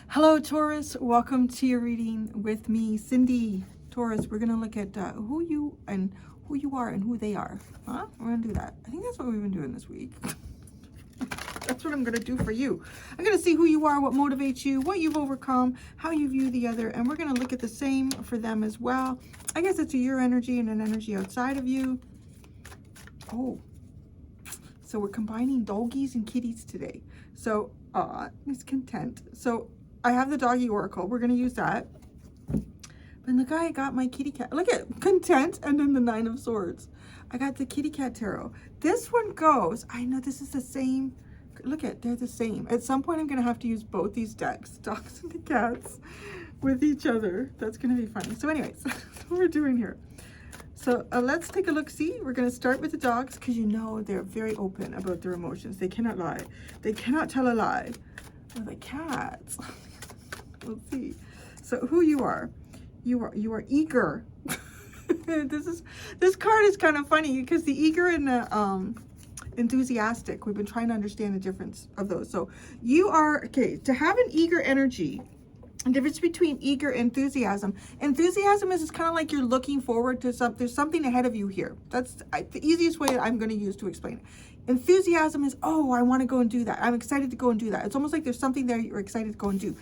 Hello, Taurus. Welcome to your reading with me, Cindy. Taurus, we're going to look at who you are and who they are. Huh? We're going to do that. I think that's what we've been doing this week. That's what I'm going to do for you. I'm going to see who you are, what motivates you, what you've overcome, how you view the other, and we're going to look at the same for them as well. I guess it's your energy and an energy outside of you. Oh, so we're combining doggies and kitties today. So, it's content. So, I have the doggy oracle. We're going to use that. And look, I got my kitty cat. Look at content and then the 9 of swords. I got the kitty cat tarot. This one goes, I know this is the same. Look at, they're the same. At some point, I'm going to have to use both these decks, dogs and the cats, with each other. That's going to be funny. So anyways, that's what we're doing here. So let's take a look. See, we're going to start with the dogs because you know they're very open about their emotions. They cannot lie. They cannot tell a lie. Well, the cats. We'll see. So who you are eager. This card is kind of funny because the eager and the enthusiastic, we've been trying to understand the difference of those. So you are, okay, to have an eager energy, the difference between eager and enthusiasm. Enthusiasm is kind of like you're looking forward to something. There's something ahead of you here. That's the easiest way I'm going to use to explain it. Enthusiasm is, oh, I want to go and do that. I'm excited to go and do that. It's almost like there's something there you're excited to go and do.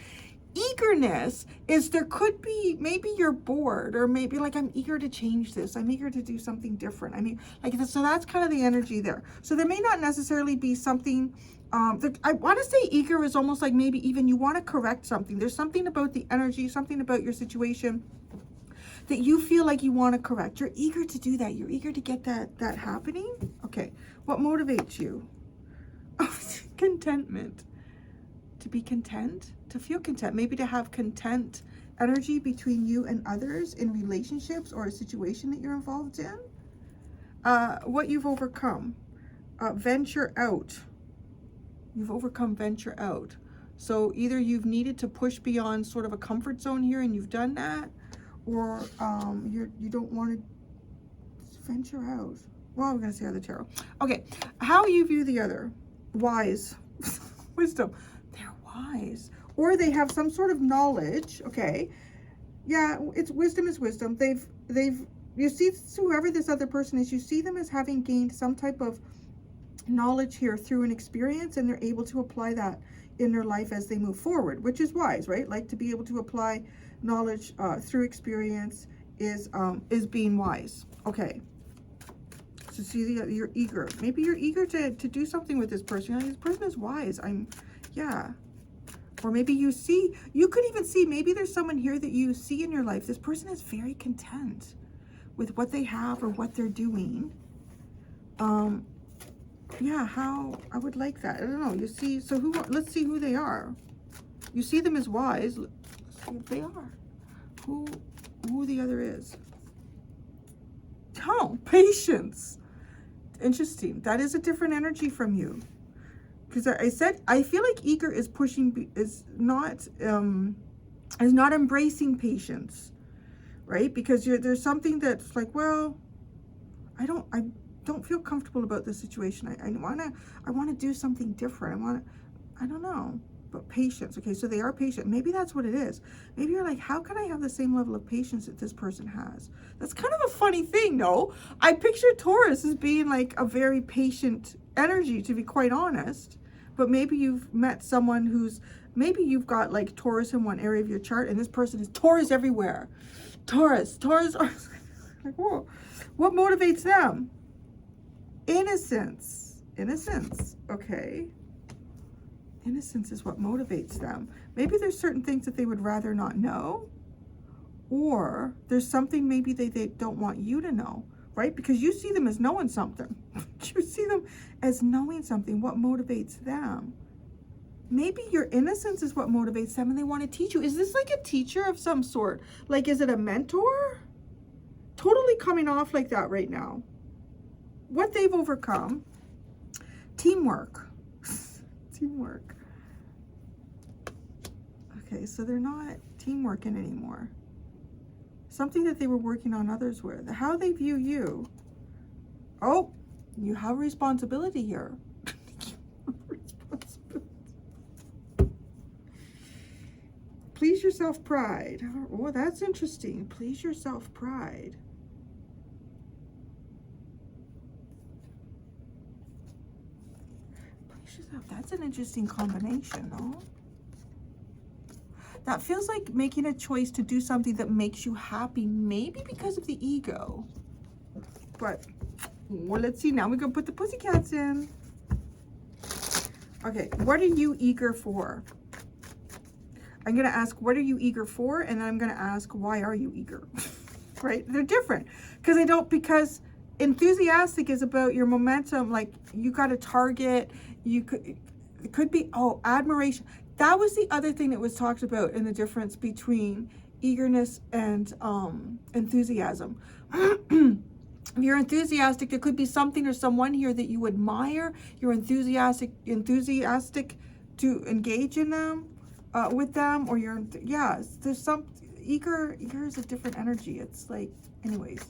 Eagerness is there could be, maybe you're bored, or maybe like, I'm eager to change this. I'm eager to do something different. I mean, like, so that's kind of the energy there. So there may not necessarily be something, I want to say eager is almost like maybe even you want to correct something. There's something about the energy, something about your situation that you feel like you want to correct. You're eager to do that. You're eager to get that happening. Okay. What motivates you? Oh, contentment. To be content, to feel content, maybe to have content energy between you and others in relationships or a situation that you're involved in. What you've overcome, venture out. You've overcome venture out. So either you've needed to push beyond sort of a comfort zone here and you've done that, or you don't want to venture out. Well, we're going to see how the tarot. Okay, how you view the other. Wise. Wisdom. They're wise. Or they have some sort of knowledge. Okay. Yeah, it's wisdom is wisdom. You see whoever this other person is, you see them as having gained some type of knowledge here through an experience, and they're able to apply that in their life as they move forward, which is wise, right? Like, to be able to apply knowledge through experience is being wise. Okay. So see, you're eager. Maybe you're eager to do something with this person. This person is wise. Yeah. Or maybe you could even see, maybe there's someone here that you see in your life. This person is very content with what they have or what they're doing. Yeah, how, I would like that. I don't know. You see, so let's see who they are. You see them as wise. Let's see if they are. Who the other is. Oh, patience. Interesting. That is a different energy from you. Because I said, I feel like eager is pushing, is not embracing patience, right? Because there's something that's like, well, I don't feel comfortable about this situation. I want to do something different. I don't know, but patience. Okay, so they are patient. Maybe that's what it is. Maybe you're like, how can I have the same level of patience that this person has? That's kind of a funny thing, no? I picture Taurus as being like a very patient energy, to be quite honest. But maybe you've met someone maybe you've got like Taurus in one area of your chart, and this person is Taurus everywhere. Taurus. Like, whoa. What motivates them? Innocence. Okay. Innocence is what motivates them. Maybe there's certain things that they would rather not know, or there's something maybe they don't want you to know, right? Because you see them as knowing something. You see them as knowing something. What motivates them? Maybe your innocence is what motivates them, and they want to teach you. Is this like a teacher of some sort? Like, is it a mentor? Totally coming off like that right now. What they've overcome. Teamwork. Teamwork. Okay, so they're not teamworking anymore. Something that they were working on others with. How they view you. Oh, you have responsibility here. please yourself, pride. Oh, that's interesting. Please yourself, pride. Please yourself. That's an interesting combination, no? That feels like making a choice to do something that makes you happy, maybe because of the ego. But, well, let's see. Now we're going to put the pussycats in. Okay, what are you eager for? I'm going to ask, what are you eager for? And then I'm going to ask, why are you eager? Right? They're different. Because enthusiastic is about your momentum. Like, you got a target. It could be, oh, admiration. That was the other thing that was talked about in the difference between eagerness and enthusiasm. If you're enthusiastic, there could be something or someone here that you admire. You're enthusiastic to engage in them, with them, or there's some eager is a different energy. It's like, anyways,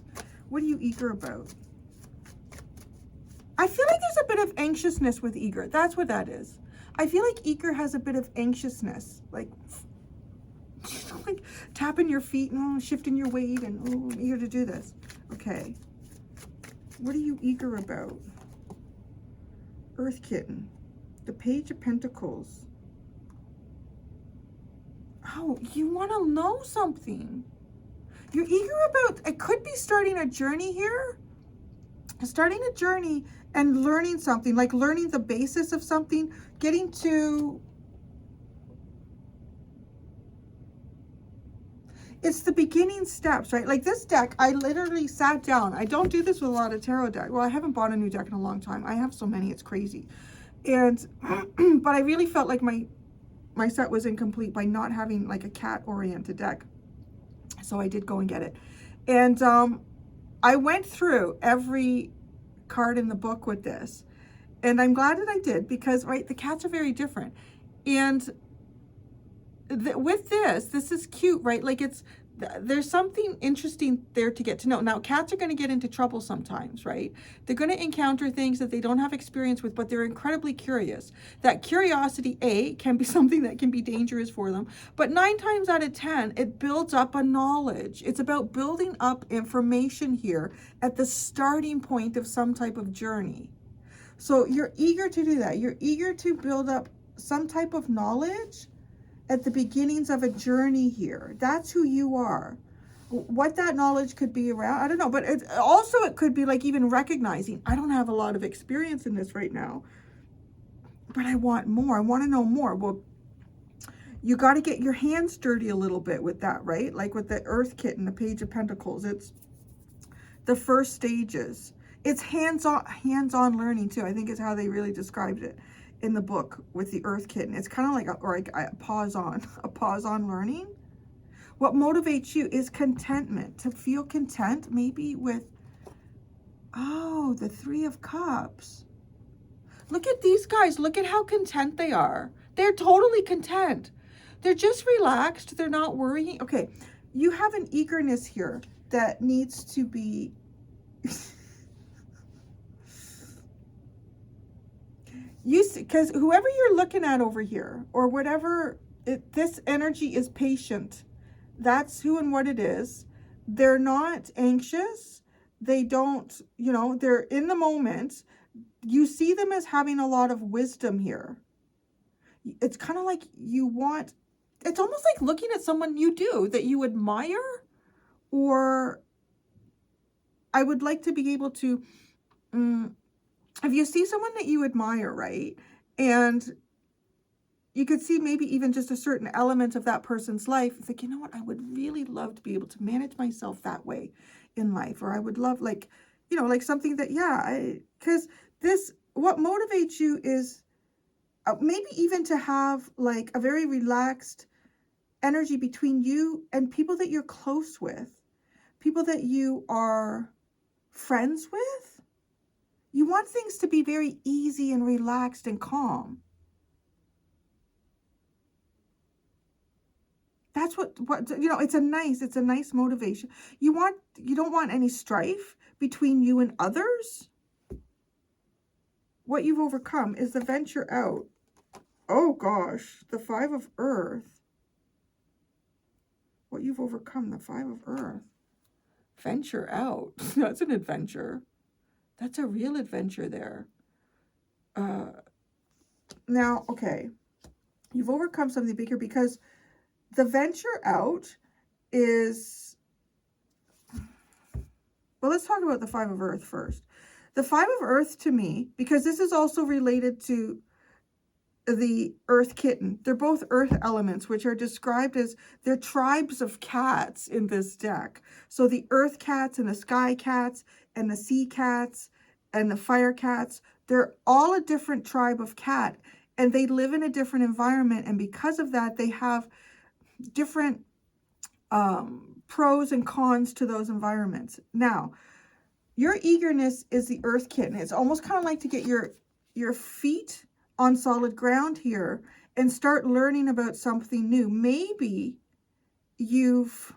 what are you eager about? I feel like there's a bit of anxiousness with eager. That's what that is. I feel like eager has a bit of anxiousness, like tapping your feet and shifting your weight and I'm eager to do this. Okay. What are you eager about? Earth Kitten. The Page of Pentacles. Oh, you want to know something. You're eager about, it could be starting a journey here. Starting a journey and learning something, like learning the basis of something, getting to, it's the beginning steps, right? Like this deck, I literally sat down. I don't do this with a lot of tarot decks. Well, I haven't bought a new deck in a long time. I have so many, it's crazy. And, but I really felt like my set was incomplete by not having like a cat-oriented deck. So I did go and get it. And I went through every card in the book with this. And I'm glad that I did because, right, the cats are very different. And with this is cute, right? Like there's something interesting there to get to know. Now, cats are going to get into trouble sometimes, right? They're going to encounter things that they don't have experience with, but they're incredibly curious. That curiosity, can be something that can be dangerous for them. But 9 times out of 10, it builds up a knowledge. It's about building up information here at the starting point of some type of journey. So you're eager to do that. You're eager to build up some type of knowledge at the beginnings of a journey here. That's who you are. What that knowledge could be around, I don't know. But it could be like even recognizing, I don't have a lot of experience in this right now, but I want more. I want to know more. Well, you got to get your hands dirty a little bit with that, right? Like with the Earth Kitten, the Page of Pentacles. It's the first stages. It's hands-on learning too. I think is how they really described it in the book with the Earth Kitten. It's kind of like a pause on learning. What motivates you is contentment, to feel content, maybe with, oh, the 3 of Cups. Look at these guys. Look at how content they are. They're totally content. They're just relaxed. They're not worrying. Okay, you have an eagerness here that needs to be you see, because whoever you're looking at over here, or whatever, this energy is patient. That's who and what it is. They're not anxious. They don't, they're in the moment. You see them as having a lot of wisdom here. It's kind of like it's almost like looking at someone that you admire, or I would like to be able to, if you see someone that you admire, right, and you could see maybe even just a certain element of that person's life, it's like, you know what, I would really love to be able to manage myself that way in life. Or I would love, like, like something that, because what motivates you is maybe even to have like a very relaxed energy between you and people that you're close with, people that you are friends with. You want things to be very easy and relaxed and calm. That's what it's a nice motivation. You don't want any strife between you and others. What you've overcome is the venture out. Oh gosh, the 5 of Earth. what you've overcome, the 5 of Earth. Venture out. That's an adventure. That's a real adventure there. Now, okay. You've overcome something bigger because the venture out is... Well, let's talk about the 5 of Earth first. The 5 of Earth to me, because this is also related to the Earth Kitten. They're both Earth elements, which are described as, they're tribes of cats in this deck. So the Earth cats and the sky cats and the sea cats and the fire cats, they're all a different tribe of cat, and they live in a different environment. And because of that, they have different pros and cons to those environments. Now, your eagerness is the Earth Kitten. It's almost kind of like to get your feet on solid ground here and start learning about something new. Maybe it's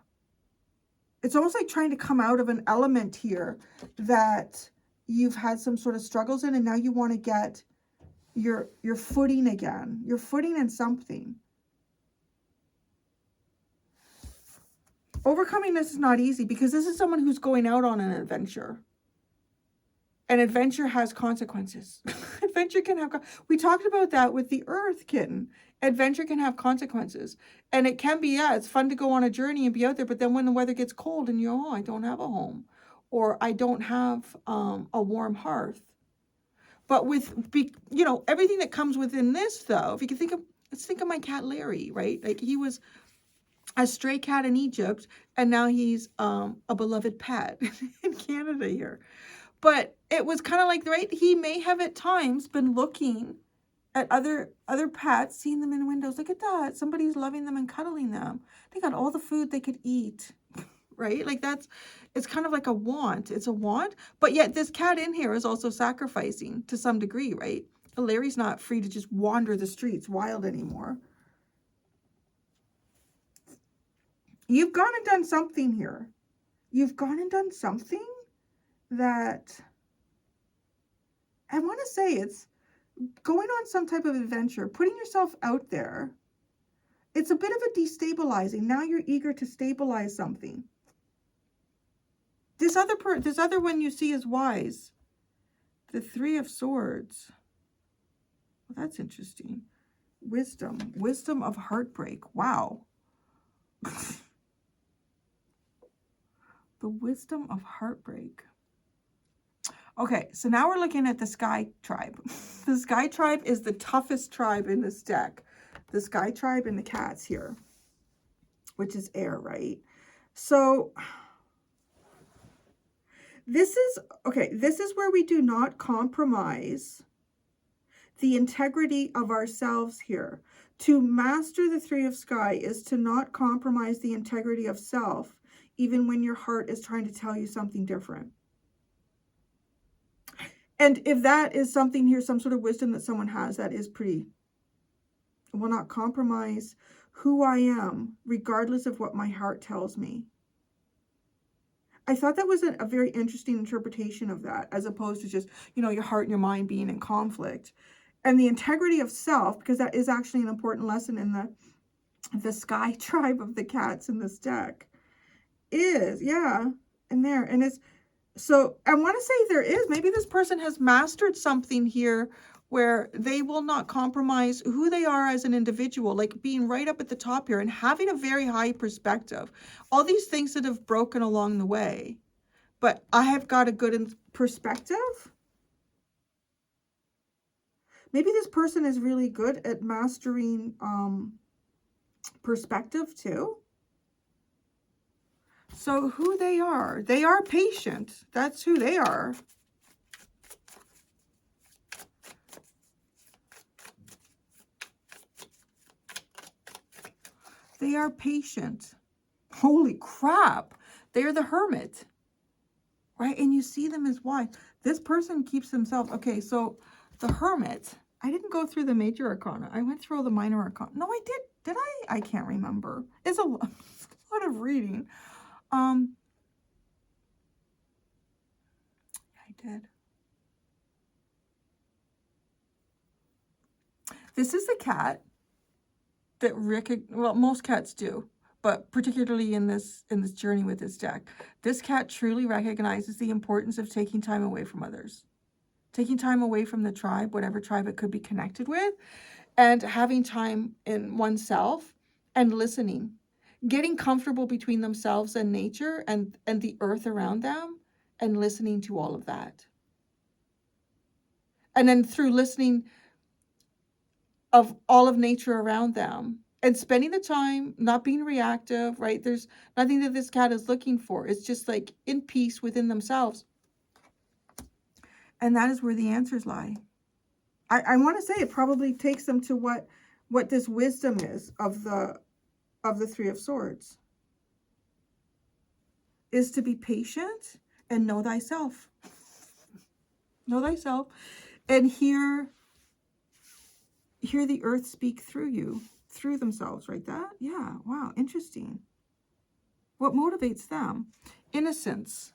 almost like trying to come out of an element here that you've had some sort of struggles in, and now you want to get your footing again. Your footing in something. Overcoming this is not easy because this is someone who's going out on an adventure. An adventure has consequences. Adventure can have... We talked about that with the Earth Kitten. Adventure can have consequences. And it can be, yeah, it's fun to go on a journey and be out there, but then when the weather gets cold and oh, I don't have a home. Or I don't have a warm hearth. But with, everything that comes within this, though, if you can think of... Let's think of my cat Larry, right? Like, he was a stray cat in Egypt, and now he's a beloved pet in Canada here. But it was kind of like, right, he may have at times been looking at other pets, seeing them in windows. Look at that. Somebody's loving them and cuddling them. They got all the food they could eat, right? Like it's kind of like a want. It's a want. But yet this cat in here is also sacrificing to some degree, right? Larry's not free to just wander the streets wild anymore. You've gone and done something here. You've gone and done something that I want to say it's going on some type of adventure, putting yourself out there. It's a bit of a destabilizing. Now you're eager to stabilize something. This other one you see is wise. The 3 of Swords. Well, that's interesting. Wisdom of heartbreak. Wow. The wisdom of heartbreak. Okay, so now we're looking at the Sky Tribe. The Sky Tribe is the toughest tribe in this deck. The Sky Tribe and the cats here, which is air, right? So this is where we do not compromise the integrity of ourselves here. To master the 3 of Sky is to not compromise the integrity of self, even when your heart is trying to tell you something different. And if that is something here, some sort of wisdom that someone has, that is pretty... I will not compromise who I am, regardless of what my heart tells me. I thought that was a very interesting interpretation of that, as opposed to just, your heart and your mind being in conflict. And the integrity of self, because that is actually an important lesson in the Sky Tribe of the cats in this deck, is, yeah, in there. And it's... So I want to say maybe this person has mastered something here where they will not compromise who they are as an individual, like being right up at the top here and having a very high perspective. All these things that have broken along the way, but I have got a good perspective. Maybe this person is really good at mastering perspective too. So who they are patient. That's who they are. They are patient. Holy crap. They are the Hermit. Right? And you see them as wise. This person keeps themselves... Okay, so the Hermit. I didn't go through the major arcana. I went through all the minor arcana. No, I did. Did I? I can't remember. It's a lot of reading. I did. This is the cat that most cats do, but particularly in this journey with this deck. This cat truly recognizes the importance of taking time away from others. Taking time away from the tribe, whatever tribe it could be connected with, and having time in oneself and listening. Getting comfortable between themselves and nature and the earth around them and listening to all of that. And then through listening of all of nature around them and spending the time, not being reactive, right? There's nothing that this cat is looking for. It's just like in peace within themselves. And that is where the answers lie. I want to say it probably takes them to what this wisdom is of the Three of Swords. Is to be patient and know thyself. Know thyself. And hear the earth speak through you, through themselves, right? That? Yeah, wow, interesting. What motivates them? Innocence.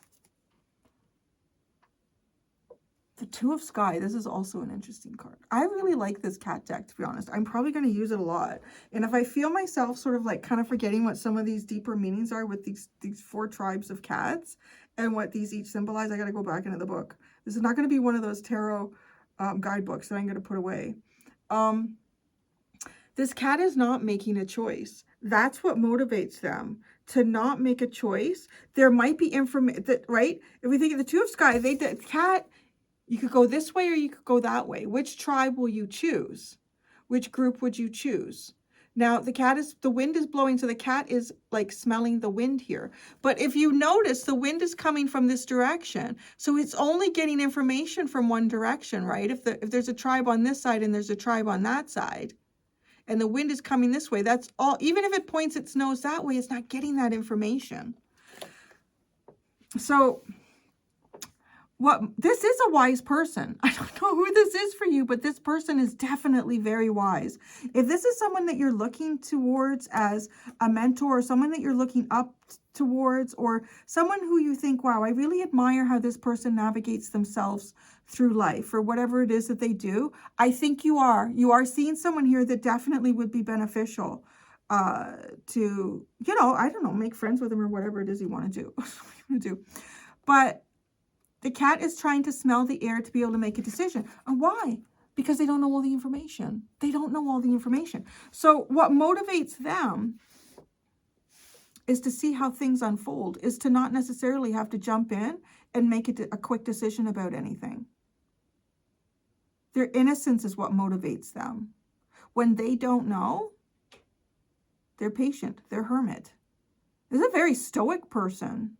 The Two of Sky, this is also an interesting card. I really like this cat deck, to be honest. I'm probably going to use it a lot. And if I feel myself sort of like kind of forgetting what some of these deeper meanings are with these 4 tribes of cats and what these each symbolize, I got to go back into the book. This is not going to be one of those tarot guidebooks that I'm going to put away. This cat is not making a choice. That's what motivates them, to not make a choice. There might be information that, right? If we think of the Two of Sky, the cat, you could go this way or you could go that way. Which tribe will you choose? Which group would you choose? Now, the wind is blowing, so the cat is like smelling the wind here. But if you notice, the wind is coming from this direction. So it's only getting information from one direction, right? If there's a tribe on this side and there's a tribe on that side, and the wind is coming this way, that's all. Even if it points its nose that way, it's not getting that information. So this is a wise person. I don't know who this is for you, but this person is definitely very wise. If this is someone that you're looking towards as a mentor, or someone that you're looking up towards, or someone who you think, wow, I really admire how this person navigates themselves through life, or whatever it is that they do, I think you are seeing someone here that definitely would be beneficial to, I don't know, make friends with them or whatever it is you want to do. But the cat is trying to smell the air to be able to make a decision. And why? Because they don't know all the information. They don't know all the information. So what motivates them is to see how things unfold, is to not necessarily have to jump in and make a quick decision about anything. Their innocence is what motivates them. When they don't know, they're patient. They're hermit. This is a very stoic person.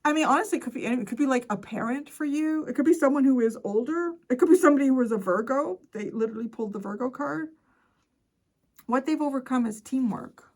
I mean, honestly, it could be like a parent for you. It could be someone who is older. It could be somebody who is a Virgo. They literally pulled the Virgo card. What they've overcome is teamwork.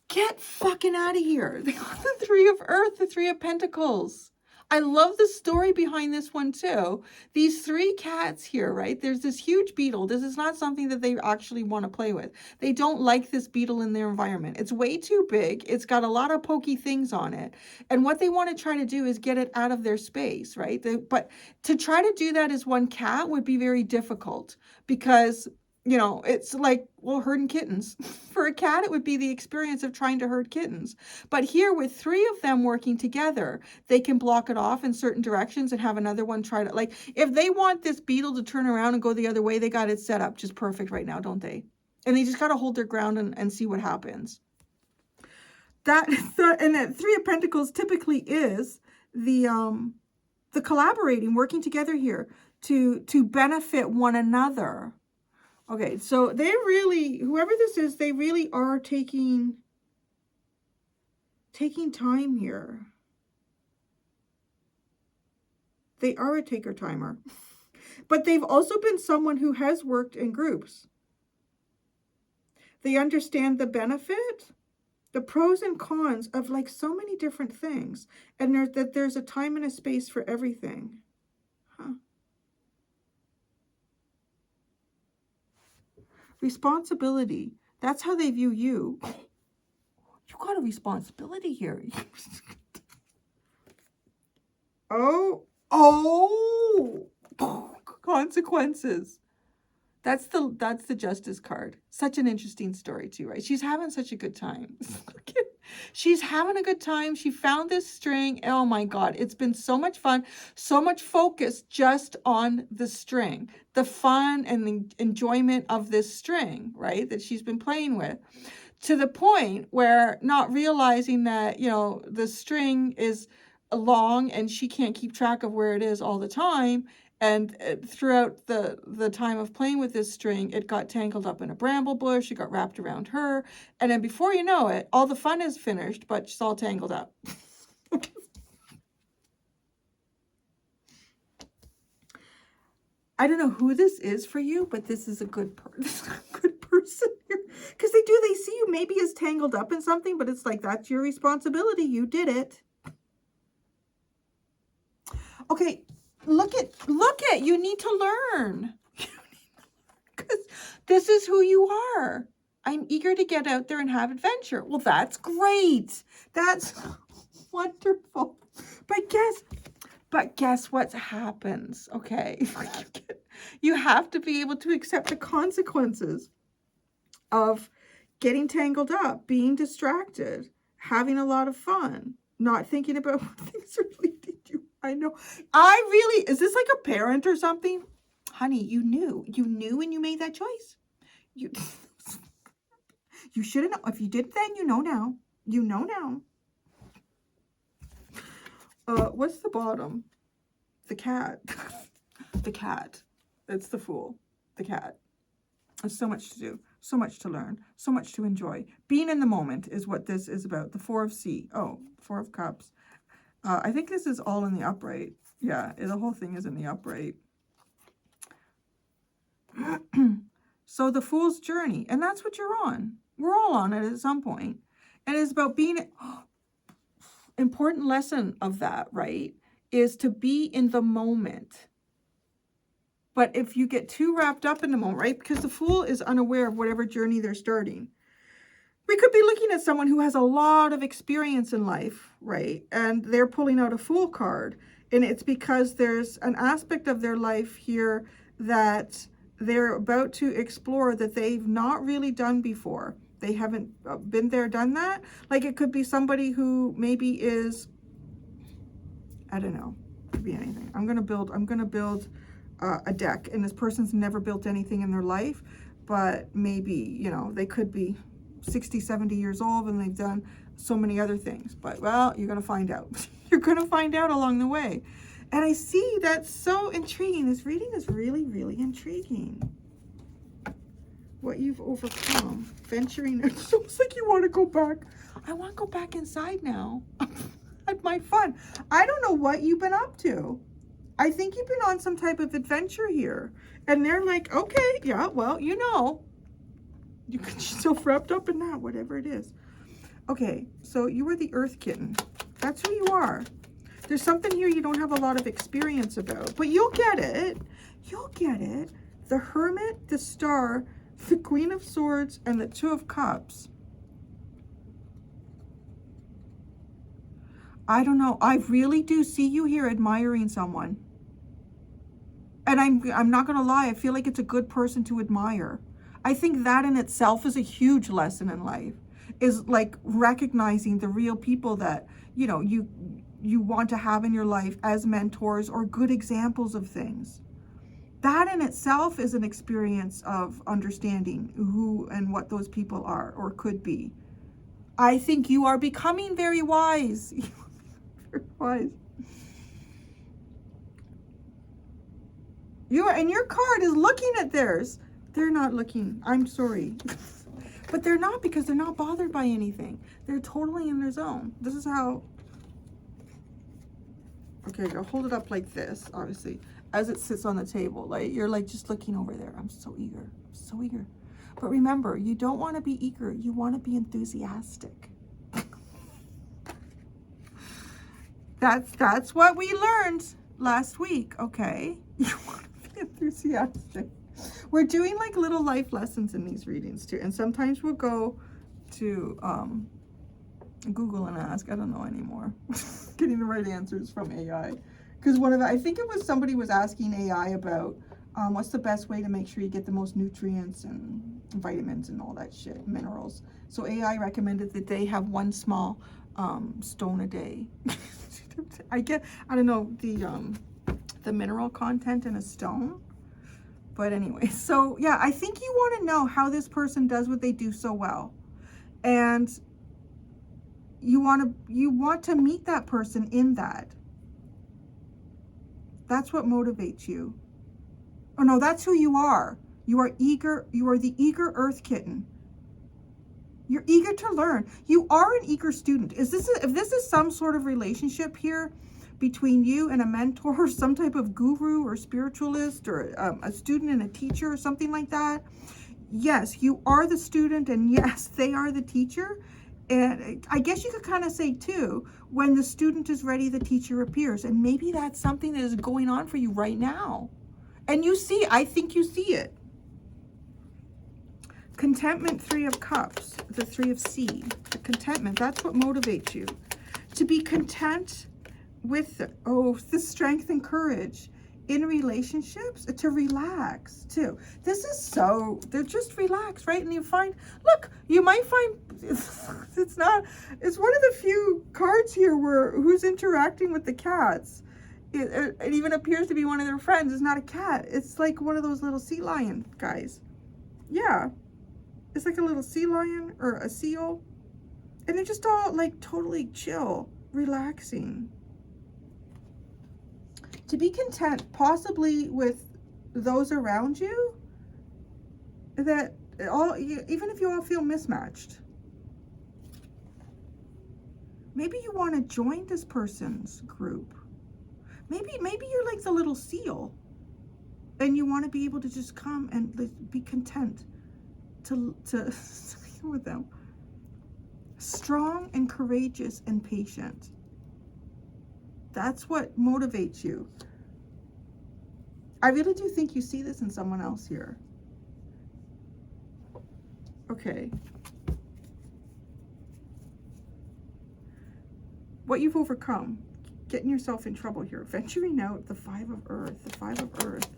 Get fucking out of here. They got the Three of Earth, the Three of Pentacles. I love the story behind this one too. These 3 cats here, right? There's this huge beetle. This is not something that they actually want to play with. They don't like this beetle in their environment. It's way too big. It's got a lot of pokey things on it. And what they want to try to do is get it out of their space, right? But to try to do that as one cat would be very difficult because, it's like, well, herding kittens. For a cat, it would be the experience of trying to herd kittens. But here, with 3 of them working together, they can block it off in certain directions and have another one try to, like, if they want this beetle to turn around and go the other way, they got it set up just perfect right now, don't they? And they just got to hold their ground and see what happens. And that 3 of Pentacles typically is the collaborating, working together here to benefit one another. Okay, so they really, whoever this is, they really are taking time here. They are a taker timer. But they've also been someone who has worked in groups. They understand the benefit, the pros and cons of like so many different things. And there's a time and a space for everything. Huh. Responsibility. That's how they view you. You got a responsibility here. Oh, consequences. That's the Justice card. Such an interesting story too, right? She's having such a good time. She's having a good time. She found this string. Oh my God. It's been so much fun. So much focus just on the string. The fun and the enjoyment of this string, right? That she's been playing with. To the point where not realizing that, you know, the string is long and she can't keep track of where it is all the time. And throughout the time of playing with this string, it got tangled up in a bramble bush. It got wrapped around her. And then before you know it, all the fun is finished, but she's all tangled up. I don't know who this is for you, but this is a good person here. Because they see you maybe as tangled up in something, but it's like, that's your responsibility. You did it. Okay. Look at, you need to learn. Because this is who you are. I'm eager to get out there and have adventure. Well, that's great. That's wonderful. But guess what happens? Okay. You have to be able to accept the consequences of getting tangled up, being distracted, having a lot of fun, not thinking about what things are leading you. I know. Is this like a parent or something? Honey, you knew when you made that choice. You should have known. If you did then, you know now. You know now. What's the bottom? The cat. The cat. It's the Fool. The cat. There's so much to do. So much to learn. So much to enjoy. Being in the moment is what this is about. The Four of C. Oh, Four of Cups. I think this is all in the upright. Yeah, the whole thing is in the upright. So the Fool's journey. And that's what you're on. We're all on it at some point. And it's about being... important lesson of that, right, is to be in the moment. But if you get too wrapped up in the moment, right, because the Fool is unaware of whatever journey they're starting. We could be looking at someone who has a lot of experience in life, right, and they're pulling out a Fool card. And it's because there's an aspect of their life here that they're about to explore that they've not really done before. They haven't been there, done that. Like it could be somebody who maybe is, I don't know, could be anything. I'm gonna build a deck, and this person's never built anything in their life, but maybe, you know, they could be 60, 70 years old and they've done so many other things. But, well, you're gonna find out. You're gonna find out along the way. And I see that's so intriguing. This reading is really, really intriguing. What you've overcome, venturing. It's almost like you want to go back. I want to go back inside now. At my fun. I don't know what you've been up to. I think you've been on some type of adventure here. And they're like, okay, yeah, well, you know. You get yourself wrapped up in that, whatever it is. Okay, so you are the Earth Kitten. That's who you are. There's something here you don't have a lot of experience about. But you'll get it. You'll get it. The Hermit, the Star, the Queen of Swords, and the Two of Cups. I don't know. I really do see you here admiring someone. And I'm not going to lie. I feel like it's a good person to admire. I think that in itself is a huge lesson in life. Is like recognizing the real people that, you know, you want to have in your life as mentors or good examples of things. That in itself is an experience of understanding who and what those people are or could be. I think you are becoming very wise. Very wise. You are, and your card is looking at theirs. They're not looking. I'm sorry. But they're not, because they're not bothered by anything. They're totally in their zone. This is how... Okay, I'll hold it up like this, obviously, as it sits on the table. Like you're like just looking over there. I'm so eager, so eager. But remember, you don't want to be eager. You want to be enthusiastic. That's what we learned last week. Okay, you want to be enthusiastic. We're doing like little life lessons in these readings too, and sometimes we'll go to Google and ask. I don't know anymore. Getting the right answers from AI, because I think it was somebody was asking AI about What's the best way to make sure you get the most nutrients and vitamins and all that shit, minerals? So AI recommended that they have one small stone a day. I don't know the mineral content in a stone. But anyway, so yeah, I think you want to know how this person does what they do so well. And you want to meet that person in that. That's what motivates you. Oh no, that's who you are. You are eager. You are the eager earth kitten. You're eager to learn. You are an eager student. If this is some sort of relationship here between you and a mentor, or some type of guru or spiritualist, or a student and a teacher or something like that, yes, you are the student, and yes, they are the teacher. And I guess you could kind of say too, when the student is ready, the teacher appears. And maybe that's something that is going on for you right now. And you see, I think you see it. Contentment, 3 of Cups, the 3 of C. The contentment, that's what motivates you. To be content with, the strength and courage in relationships, to relax too. This is they're just relaxed, right? And you find, look, you might find, it's one of the few cards here where who's interacting with the cats. It even appears to be one of their friends. It's not a cat. It's like one of those little sea lion guys. Yeah. It's like a little sea lion or a seal. And they're just all like totally chill, relaxing. To be content, possibly with those around you, that even if you all feel mismatched. Maybe you want to join this person's group. Maybe you're like the little seal, and you want to be able to just come and be content to with them. Strong and courageous and patient. That's what motivates you. I really do think you see this in someone else here. Okay. What you've overcome. Getting yourself in trouble here. Venturing out, the 5 of Earth. The 5 of Earth.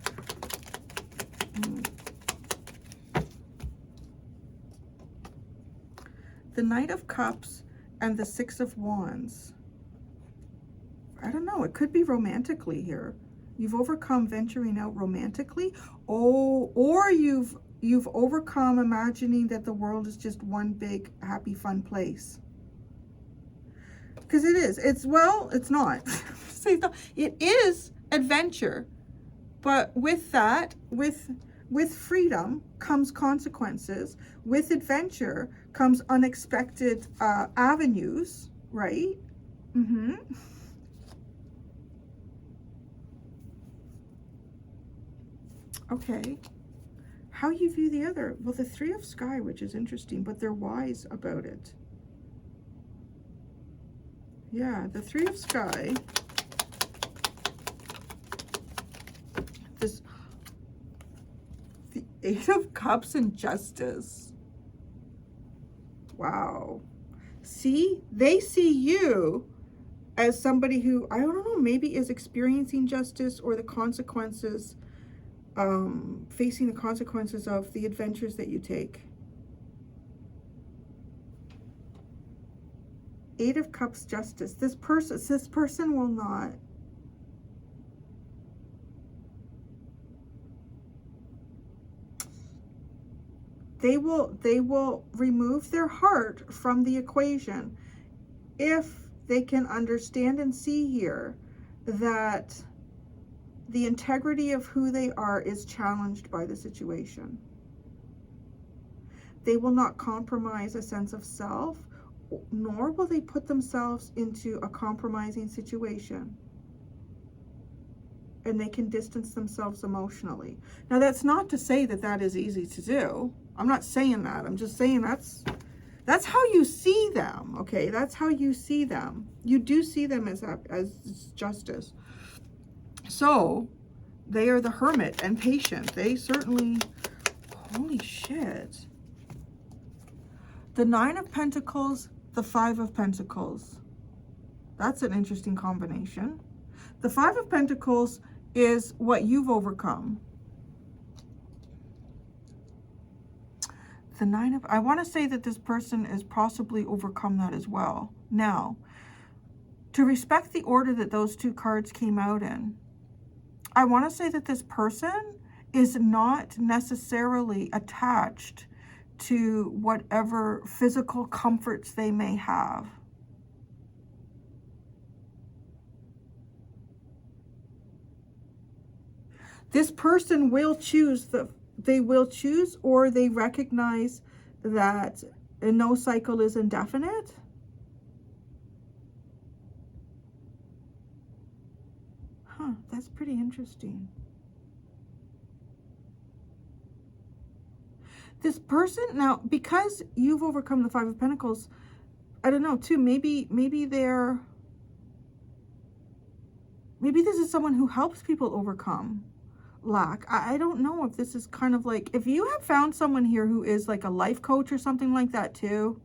The Knight of Cups and the 6 of Wands. I don't know. It could be romantically here. You've overcome venturing out romantically. Oh, or you've overcome imagining that the world is just one big, happy, fun place. Because it is. It's not. It is adventure. But with that, with freedom comes consequences. With adventure comes unexpected avenues, right? Mm-hmm. Okay. How you view the other? Well, the 3 of Sky, which is interesting, but they're wise about it. Yeah, the 3 of Sky. The 8 of Cups and Justice. Wow. See, they see you as somebody who, I don't know, maybe is experiencing justice or the consequences, facing the consequences of the adventures that you take. 8 of Cups, Justice. This person will not. They will remove their heart from the equation if they can understand and see here that the integrity of who they are is challenged by the situation. They will not compromise a sense of self, nor will they put themselves into a compromising situation. And they can distance themselves emotionally. Now, that's not to say that that is easy to do. I'm not saying that. I'm just saying that's how you see them, okay? That's how you see them. You do see them as justice. So, they are the hermit and patient. They certainly, holy shit. The 9 of Pentacles, the 5 of Pentacles. That's an interesting combination. The 5 of Pentacles is what you've overcome. The Nine of, I want to say that this person has possibly overcome that as well. Now, to respect the order that those two cards came out in, I want to say that this person is not necessarily attached to whatever physical comforts they may have. This person will choose they will choose, or they recognize that no cycle is indefinite. Huh, that's pretty interesting. This person, now, because you've overcome the Five of Pentacles, I don't know, too, maybe this is someone who helps people overcome lack. I don't know if this is kind of like, if you have found someone here who is like a life coach or something like that too.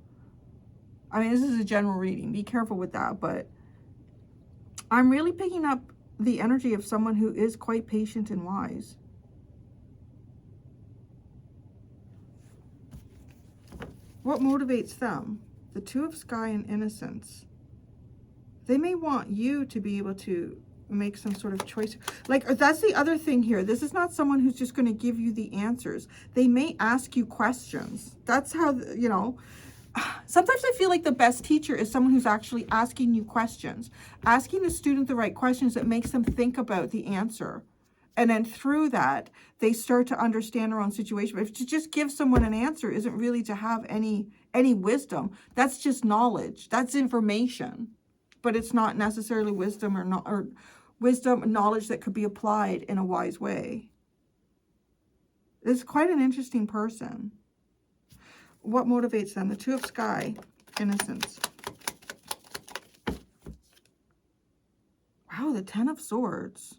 I mean, this is a general reading. Be careful with that. But I'm really picking up the energy of someone who is quite patient and wise. What motivates them? The Two of Sky and Innocence. They may want you to be able to make some sort of choice. Like, that's the other thing here. This is not someone who's just going to give you the answers. They may ask you questions. That's how, you know, sometimes I feel like the best teacher is someone who's actually asking you questions, asking the student the right questions that makes them think about the answer. And then through that, they start to understand their own situation. But if to just give someone an answer isn't really to have any wisdom, that's just knowledge. That's information. But it's not necessarily wisdom or wisdom, knowledge that could be applied in a wise way. It's quite an interesting person. What motivates them? The Two of Sky, Innocence. Wow, the Ten of Swords.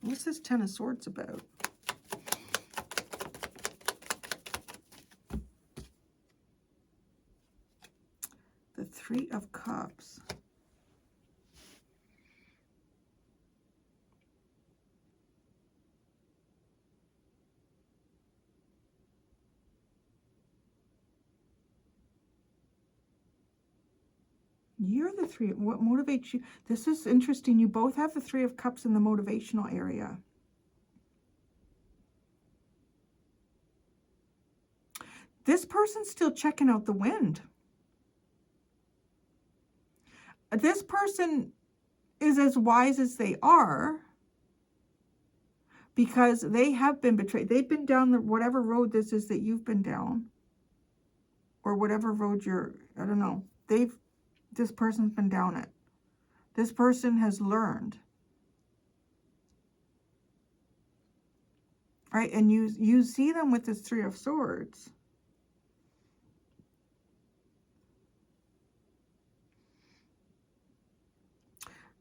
What's this Ten of Swords about? The Three of Cups. You're the Three. What motivates you? This is interesting. You both have the Three of Cups in the motivational area. This person's still checking out the wind. This person is as wise as they are because they have been betrayed. They've been down whatever road this is that you've been down, or whatever road I don't know. This person's been down it. This person has learned. Right? And you see them with this Three of Swords.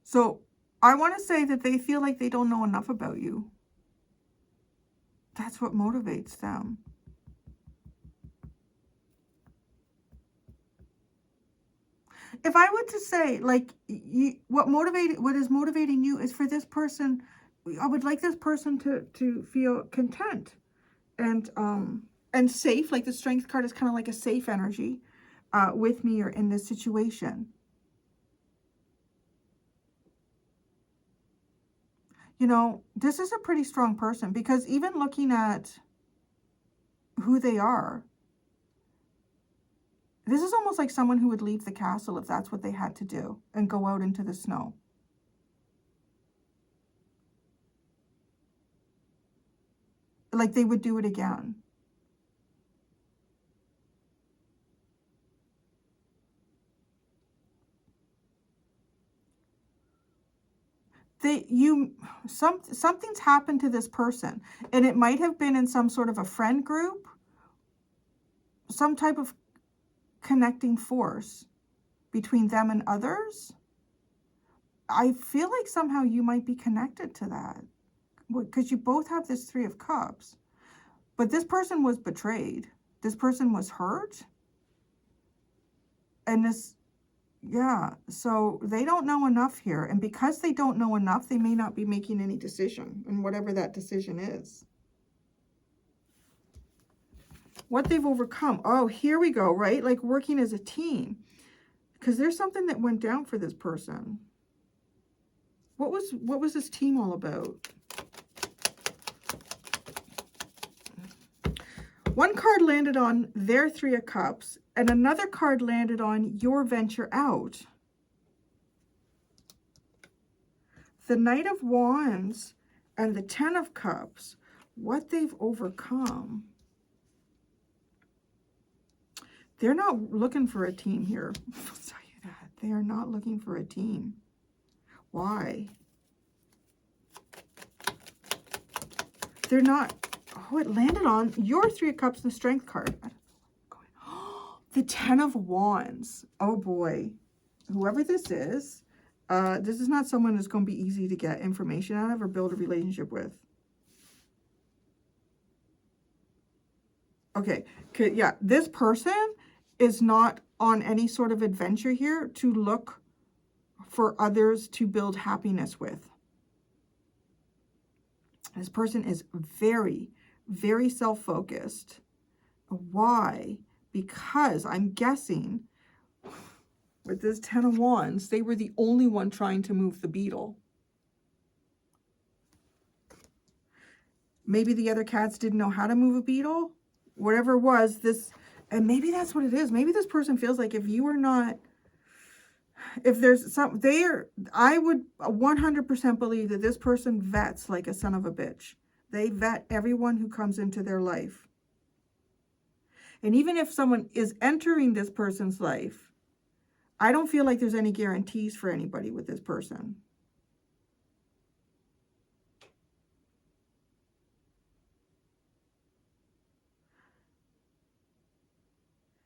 So I want to say that they feel like they don't know enough about you. That's what motivates them. If I were to say, like, what is motivating you is for this person, I would like this person to feel content and safe. Like the Strength card is kind of like a safe energy with me or in this situation. You know, this is a pretty strong person because even looking at who they are, this is almost like someone who would leave the castle if that's what they had to do and go out into the snow. Like they would do it again. Something's happened to this person, and it might have been in some sort of a friend group, some type of connecting force between them and others. I feel like somehow you might be connected to that because you both have this Three of Cups, but this person was betrayed. This person was hurt, and Yeah, so they don't know enough here. And because they don't know enough, they may not be making any decision, and whatever that decision is. What they've overcome. Oh, here we go, right? Like working as a team. Because there's something that went down for this person. What was this team all about? One card landed on their Three of Cups, and another card landed on your venture out. The Knight of Wands and the Ten of Cups. What they've overcome. They're not looking for a team here. I'll tell you that. They are not looking for a team. Why? They're not. Oh, it landed on your Three of Cups and the Strength card. The Ten of Wands. Oh boy. Whoever this is not someone that's going to be easy to get information out of or build a relationship with. Okay. Yeah, this person is not on any sort of adventure here to look for others to build happiness with. This person is very, very self-focused. Why? Because I'm guessing with this Ten of Wands, they were the only one trying to move the beetle. Maybe the other cats didn't know how to move a beetle. Whatever it was, and maybe that's what it is. Maybe this person feels like if you are not, if there's some, I would 100% believe that this person vets like a son of a bitch. They vet everyone who comes into their life. And even if someone is entering this person's life, I don't feel like there's any guarantees for anybody with this person.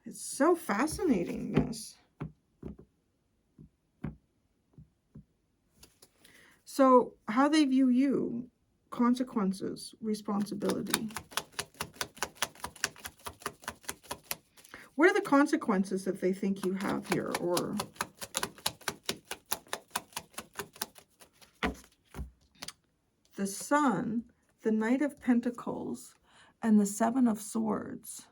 It's so fascinating, this. So how they view you, consequences, responsibility. What are the consequences that they think you have here? Or the Sun, the Knight of Pentacles, and the Seven of Swords.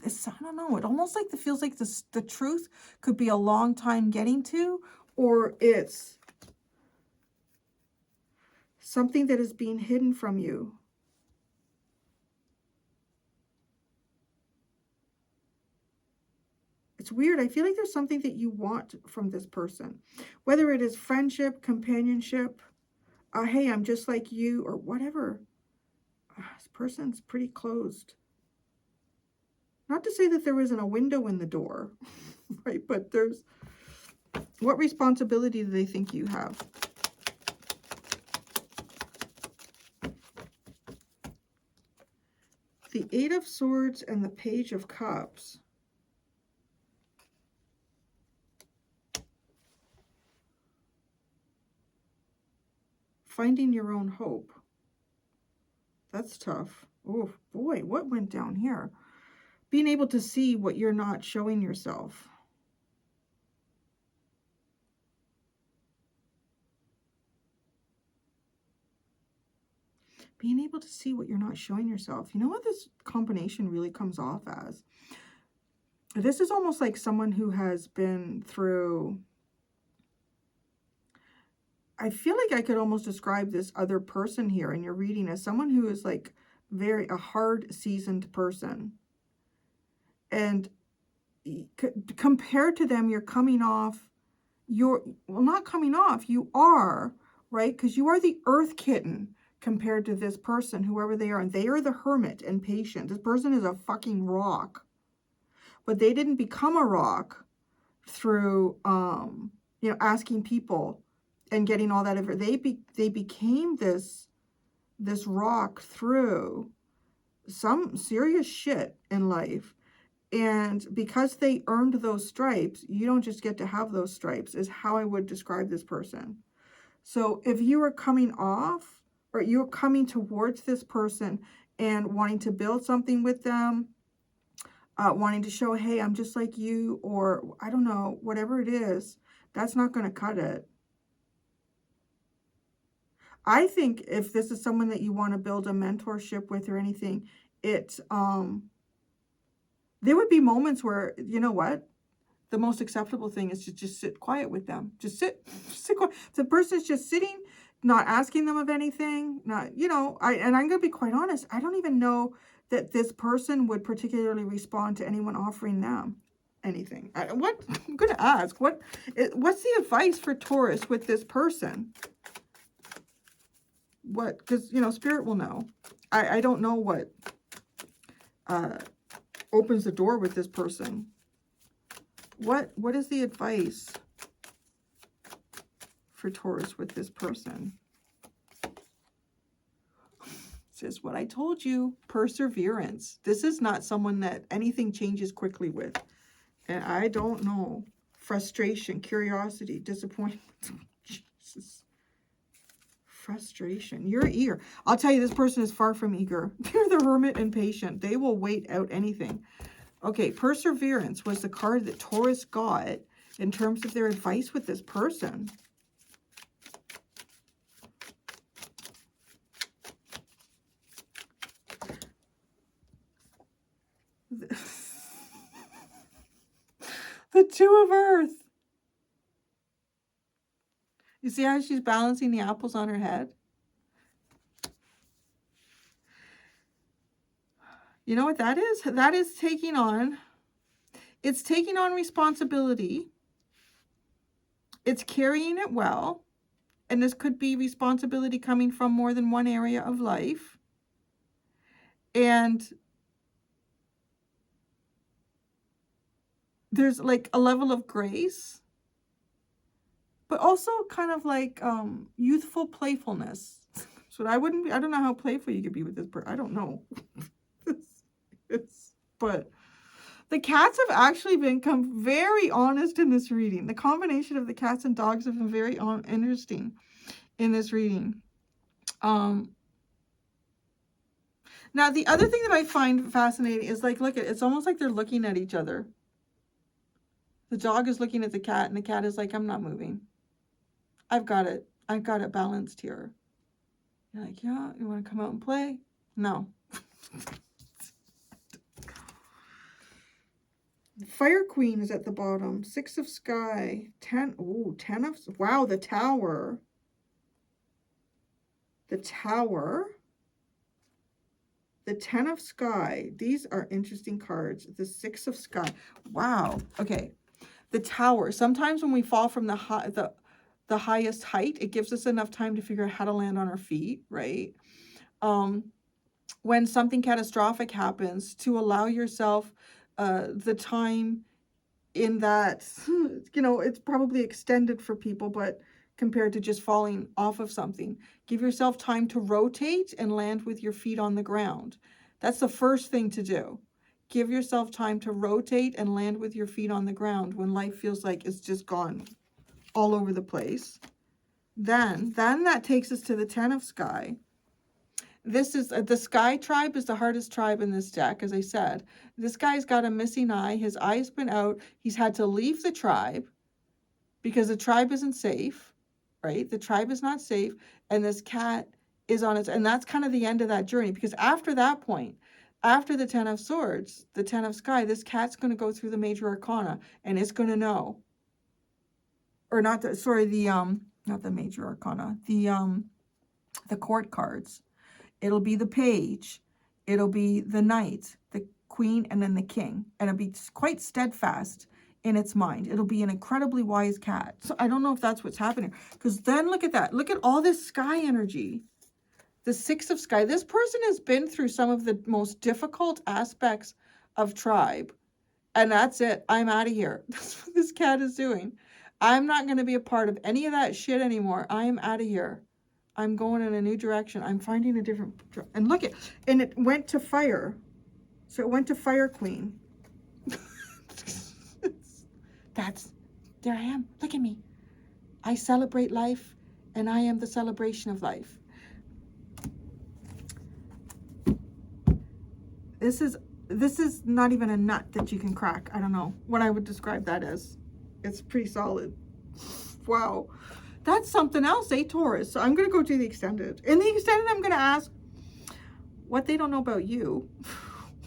I don't know. It almost like feels like the truth could be a long time getting to, or it's something that is being hidden from you. It's weird. I feel like there's something that you want from this person, whether it is friendship, companionship, hey, I'm just like you, or whatever. This person's pretty closed. Not to say that there isn't a window in the door, right? But there's, what responsibility do they think you have? The Eight of Swords and the Page of Cups. Finding your own hope. That's tough. Oh boy, what went down here? Being able to see what you're not showing yourself. Being able to see what you're not showing yourself. You know what this combination really comes off as? This is almost like someone who has been through... I feel like I could almost describe this other person here in your reading as someone who is like a hard seasoned person. And compared to them, you're coming off, well, not coming off, you are, right? Because you are the earth kitten compared to this person, whoever they are. And they are the hermit and patient. This person is a fucking rock. But they didn't become a rock through, asking people and getting all that. They became this rock through some serious shit in life. And because they earned those stripes, you don't just get to have those stripes, is how I would describe this person. So if you are coming off, or you're coming towards this person and wanting to build something with them, wanting to show, hey, I'm just like you, or I don't know, whatever it is, that's not going to cut it. I think if this is someone that you want to build a mentorship with or anything, it, there would be moments where, you know what? The most acceptable thing is to just sit quiet with them. Just sit quiet. The person's just sitting, not asking them of anything, not, you know, and I'm going to be quite honest, I don't even know that this person would particularly respond to anyone offering them anything. I'm going to ask, what's the advice for Taurus with this person? What, because, you know, Spirit will know. I don't know what opens the door with this person. What is the advice for Taurus with this person? It says what I told you, perseverance. This is not someone that anything changes quickly with. And I don't know. Frustration, curiosity, disappointment. Jesus. Frustration. You're eager. I'll tell you, this person is far from eager. They're the hermit and patient. They will wait out anything. Okay, perseverance was the card that Taurus got in terms of their advice with this person. The Two of Earth. You see how she's balancing the apples on her head? You know what that is? That is taking on, it's taking on responsibility. It's carrying it well. And this could be responsibility coming from more than one area of life. And there's like a level of grace, but also kind of like youthful playfulness. So I don't know how playful you could be with this person. I don't know. But the cats have actually become very honest in this reading. The combination of the cats and dogs have been very interesting in this reading. Now, the other thing that I find fascinating is like, look, it's almost like they're looking at each other. The dog is looking at the cat, and the cat is like, I'm not moving. I've got it balanced here. You're like, yeah, you want to come out and play? No. Fire Queen is at the bottom. 6 of Sky. 10. Ooh, 10 of... Wow, the Tower. The Tower. The 10 of Sky. These are interesting cards. The 6 of Sky. Wow. Okay. The Tower. Sometimes when we fall from the highest height, it gives us enough time to figure out how to land on our feet, right? When something catastrophic happens, to allow yourself the time in that, you know, it's probably extended for people, but compared to just falling off of something, give yourself time to rotate and land with your feet on the ground. That's the first thing to do. Give yourself time to rotate and land with your feet on the ground when life feels like it's just gone all over the place. Then that takes us to the 10 of Sky. This is, the Sky tribe is the hardest tribe in this deck, as I said. This guy's got a missing eye. His eye's been out. He's had to leave the tribe because the tribe isn't safe, right? The tribe is not safe. And this cat is on its, and that's kind of the end of that journey. Because after that point, after the 10 of Swords, the 10 of Sky, this cat's going to go through the major arcana and it's going to know. Or not the, sorry, not the major arcana, the court cards. It'll be the page, it'll be the knight, the queen, and then the king. And it'll be quite steadfast in its mind. It'll be an incredibly wise cat. So I don't know if that's what's happening. Because then look at that. Look at all this sky energy. The 6 of Sky. This person has been through some of the most difficult aspects of tribe. And that's it. I'm out of here. That's what this cat is doing. I'm not going to be a part of any of that shit anymore. I am out of here. I'm going in a new direction. I'm finding a different... And look at... And it went to fire. So it went to Fire Queen. There I am. Look at me. I celebrate life, and I am the celebration of life. This this is not even a nut that you can crack. I don't know what I would describe that as. It's pretty solid. Wow. That's something else, Taurus. So I'm going to go to the extended. In the extended, I'm going to ask what they don't know about you,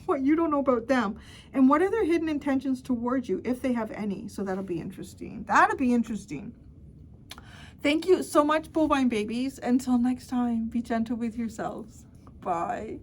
what you don't know about them, and what are their hidden intentions towards you, if they have any. So that'll be interesting. That'll be interesting. Thank you so much, bovine babies. Until next time, be gentle with yourselves. Bye.